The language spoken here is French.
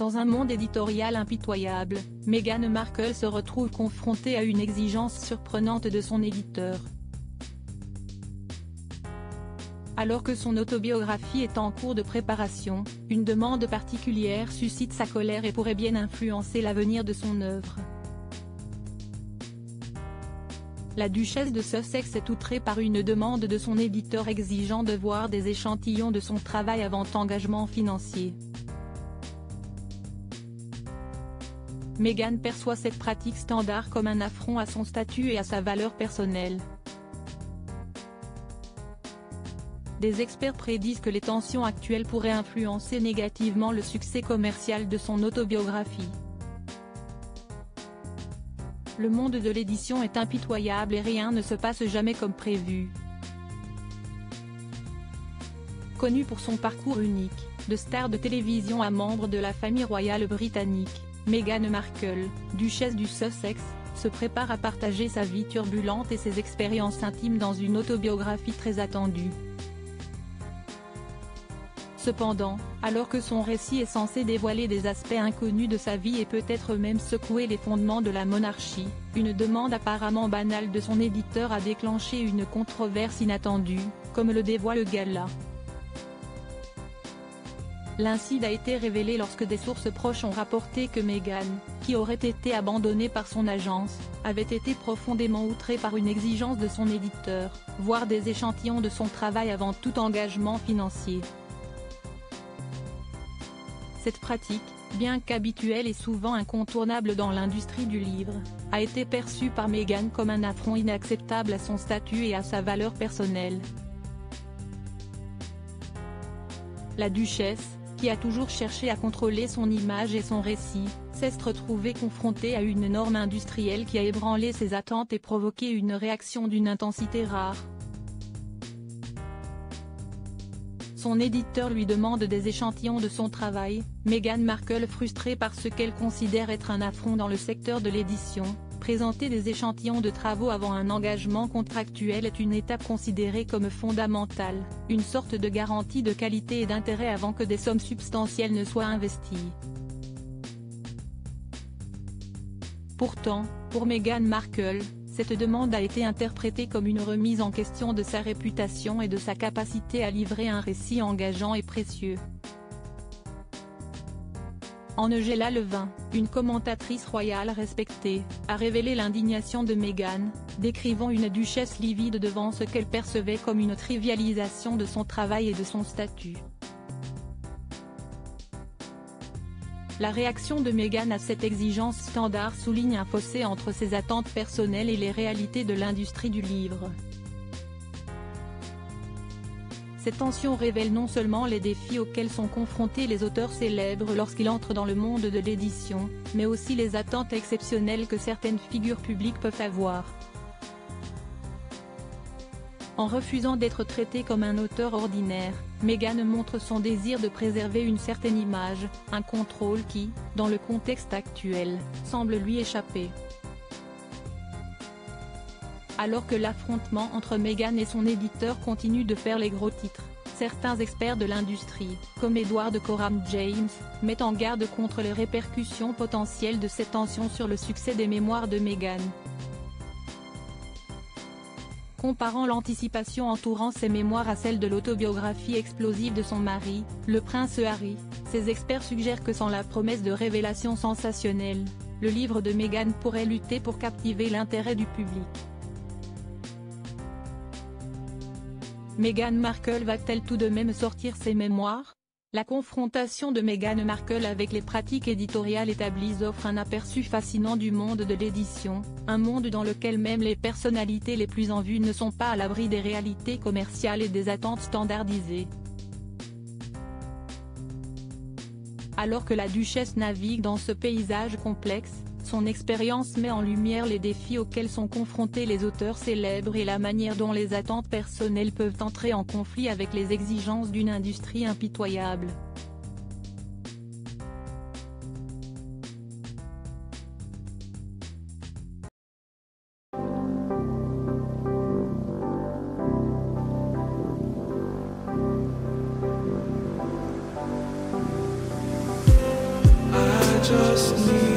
Dans un monde éditorial impitoyable, Meghan Markle se retrouve confrontée à une exigence surprenante de son éditeur. Alors que son autobiographie est en cours de préparation, une demande particulière suscite sa colère et pourrait bien influencer l'avenir de son œuvre. La duchesse de Sussex est outrée par une demande de son éditeur exigeant de voir des échantillons de son travail avant engagement financier. Meghan perçoit cette pratique standard comme un affront à son statut et à sa valeur personnelle. Des experts prédisent que les tensions actuelles pourraient influencer négativement le succès commercial de son autobiographie. Le monde de l'édition est impitoyable et rien ne se passe jamais comme prévu. Connue pour son parcours unique, de star de télévision à membre de la famille royale britannique, Meghan Markle, duchesse du Sussex, se prépare à partager sa vie turbulente et ses expériences intimes dans une autobiographie très attendue. Cependant, alors que son récit est censé dévoiler des aspects inconnus de sa vie et peut-être même secouer les fondements de la monarchie, une demande apparemment banale de son éditeur a déclenché une controverse inattendue, comme le dévoile le Gala. L'incident a été révélé lorsque des sources proches ont rapporté que Meghan, qui aurait été abandonnée par son agence, avait été profondément outrée par une exigence de son éditeur, voir des échantillons de son travail avant tout engagement financier. Cette pratique, bien qu'habituelle et souvent incontournable dans l'industrie du livre, a été perçue par Meghan comme un affront inacceptable à son statut et à sa valeur personnelle. La duchesse, qui a toujours cherché à contrôler son image et son récit, s'est retrouvée confrontée à une norme industrielle qui a ébranlé ses attentes et provoqué une réaction d'une intensité rare. Son éditeur lui demande des échantillons de son travail. Meghan Markle, frustrée par ce qu'elle considère être un affront dans le secteur de l'édition, présenter des échantillons de travaux avant un engagement contractuel est une étape considérée comme fondamentale, une sorte de garantie de qualité et d'intérêt avant que des sommes substantielles ne soient investies. Pourtant, pour Meghan Markle, cette demande a été interprétée comme une remise en question de sa réputation et de sa capacité à livrer un récit engageant et précieux. Angela Levin, une commentatrice royale respectée, a révélé l'indignation de Meghan, décrivant une duchesse livide devant ce qu'elle percevait comme une trivialisation de son travail et de son statut. La réaction de Meghan à cette exigence standard souligne un fossé entre ses attentes personnelles et les réalités de l'industrie du livre. Cette tension révèle non seulement les défis auxquels sont confrontés les auteurs célèbres lorsqu'ils entrent dans le monde de l'édition, mais aussi les attentes exceptionnelles que certaines figures publiques peuvent avoir. En refusant d'être traitée comme un auteur ordinaire, Meghan montre son désir de préserver une certaine image, un contrôle qui, dans le contexte actuel, semble lui échapper. Alors que l'affrontement entre Meghan et son éditeur continue de faire les gros titres, certains experts de l'industrie, comme Edward Coram James, mettent en garde contre les répercussions potentielles de ces tensions sur le succès des mémoires de Meghan. Comparant l'anticipation entourant ses mémoires à celle de l'autobiographie explosive de son mari, le prince Harry, ces experts suggèrent que sans la promesse de révélations sensationnelles, le livre de Meghan pourrait lutter pour captiver l'intérêt du public. Meghan Markle va-t-elle tout de même sortir ses mémoires ? La confrontation de Meghan Markle avec les pratiques éditoriales établies offre un aperçu fascinant du monde de l'édition, un monde dans lequel même les personnalités les plus en vue ne sont pas à l'abri des réalités commerciales et des attentes standardisées. Alors que la duchesse navigue dans ce paysage complexe, son expérience met en lumière les défis auxquels sont confrontés les auteurs célèbres et la manière dont les attentes personnelles peuvent entrer en conflit avec les exigences d'une industrie impitoyable. just need